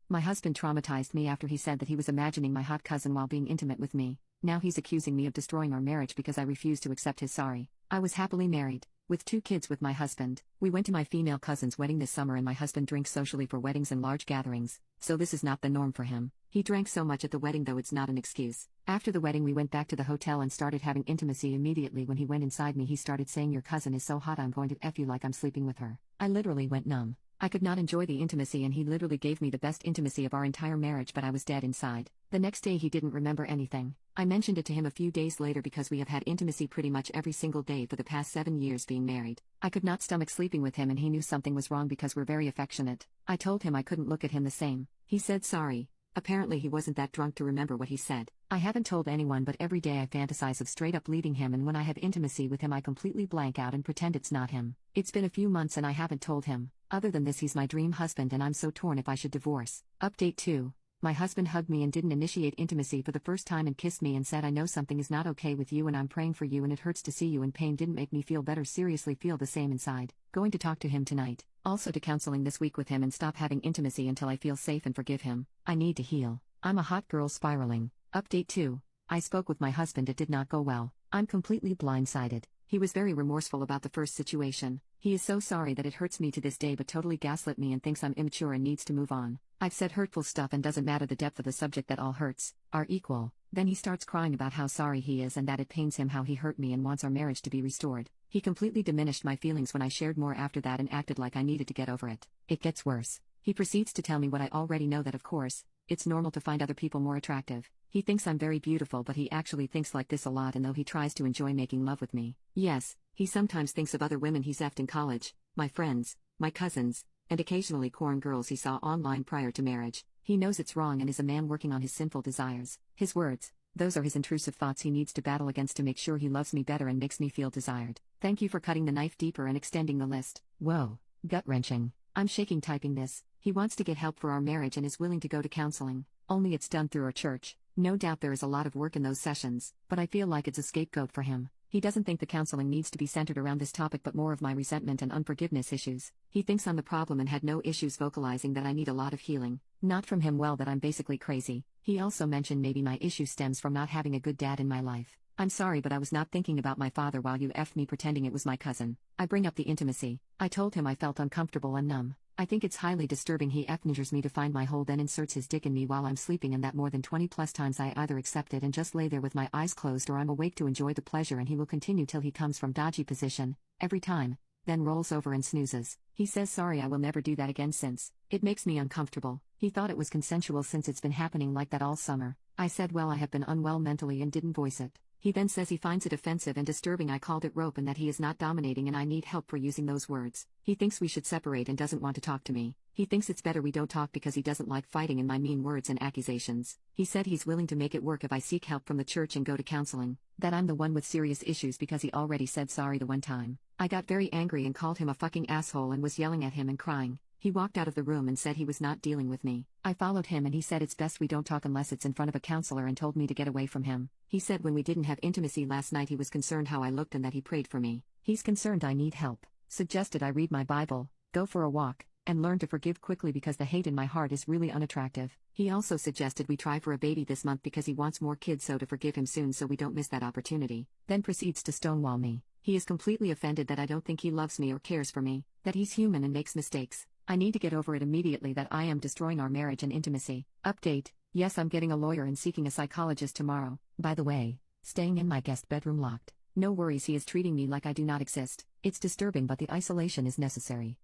My husband traumatized me after he said that he was imagining my hot cousin while being intimate with me. Now he's accusing me of destroying our marriage because I refused to accept his sorry. I was happily married, with 2 kids with my husband. We went to my female cousin's wedding this summer and my husband drinks socially for weddings and large gatherings, so this is not the norm for him. He drank so much at the wedding though it's not an excuse. After the wedding we went back to the hotel and started having intimacy. Immediately when he went inside me he started saying, "Your cousin is so hot I'm going to F you," like I'm sleeping with her. I literally went numb. I could not enjoy the intimacy and he literally gave me the best intimacy of our entire marriage, but I was dead inside. The next day he didn't remember anything. I mentioned it to him a few days later because we have had intimacy pretty much every single day for the past 7 years being married. I could not stomach sleeping with him and he knew something was wrong because we're very affectionate. I told him I couldn't look at him the same. He said sorry. Apparently he wasn't that drunk to remember what he said. I haven't told anyone, but every day I fantasize of straight up leaving him, and when I have intimacy with him I completely blank out and pretend it's not him. It's been a few months and I haven't told him. Other than this, he's my dream husband and I'm so torn if I should divorce. Update 2. My husband hugged me and didn't initiate intimacy for the first time and kissed me and said, "I know something is not okay with you and I'm praying for you and it hurts to see you in pain." Didn't make me feel better, seriously feel the same inside. Going to talk to him tonight. Also to counseling this week with him and stop having intimacy until I feel safe and forgive him. I need to heal. I'm a hot girl spiraling. Update 2. I spoke with my husband, it did not go well. I'm completely blindsided. He was very remorseful about the first situation. He is so sorry that it hurts me to this day, but totally gaslit me and thinks I'm immature and needs to move on. I've said hurtful stuff and doesn't matter the depth of the subject, that all hurts are equal. Then he starts crying about how sorry he is and that it pains him how he hurt me and wants our marriage to be restored. He completely diminished my feelings when I shared more after that and acted like I needed to get over it. It gets worse. He proceeds to tell me what I already know, that of course, it's normal to find other people more attractive. He thinks I'm very beautiful, but he actually thinks like this a lot, and though he tries to enjoy making love with me. Yes, he sometimes thinks of other women he's effed in college, my friends, my cousins, and occasionally corn girls he saw online prior to marriage. He knows it's wrong and is a man working on his sinful desires. His words, those are his intrusive thoughts he needs to battle against to make sure he loves me better and makes me feel desired. Thank you for cutting the knife deeper and extending the list. Whoa, gut-wrenching. I'm shaking typing this. He wants to get help for our marriage and is willing to go to counseling, only it's done through our church. No doubt there is a lot of work in those sessions, but I feel like it's a scapegoat for him. He doesn't think the counseling needs to be centered around this topic but more of my resentment and unforgiveness issues. He thinks I'm the problem and had no issues vocalizing that I need a lot of healing. Not from him, well, that I'm basically crazy. He also mentioned maybe my issue stems from not having a good dad in my life. I'm sorry, but I was not thinking about my father while you effed me pretending it was my cousin. I bring up the intimacy. I told him I felt uncomfortable and numb. I think it's highly disturbing he injures me to find my hole, then inserts his dick in me while I'm sleeping, and that more than 20 plus times. I either accept it and just lay there with my eyes closed, or I'm awake to enjoy the pleasure, and he will continue till he comes from dodgy position, every time, then rolls over and snoozes. He says sorry, I will never do that again since it makes me uncomfortable. He thought it was consensual since it's been happening like that all summer. I said well, I have been unwell mentally and didn't voice it. He then says he finds it offensive and disturbing I called it rope and that he is not dominating and I need help for using those words. He thinks we should separate and doesn't want to talk to me. He thinks it's better we don't talk because he doesn't like fighting and my mean words and accusations. He said he's willing to make it work if I seek help from the church and go to counseling. That I'm the one with serious issues because he already said sorry the one time. I got very angry and called him a fucking asshole and was yelling at him and crying. He walked out of the room and said he was not dealing with me. I followed him and he said it's best we don't talk unless it's in front of a counselor and told me to get away from him. He said when we didn't have intimacy last night he was concerned how I looked and that he prayed for me. He's concerned I need help. Suggested I read my Bible, go for a walk, and learn to forgive quickly because the hate in my heart is really unattractive. He also suggested we try for a baby this month because he wants more kids, so to forgive him soon so we don't miss that opportunity. Then proceeds to stonewall me. He is completely offended that I don't think he loves me or cares for me, that he's human and makes mistakes. I need to get over it immediately that I am destroying our marriage and intimacy. Update, yes, I'm getting a lawyer and seeking a psychologist tomorrow. By the way, staying in my guest bedroom locked. No worries, he is treating me like I do not exist. It's disturbing but the isolation is necessary.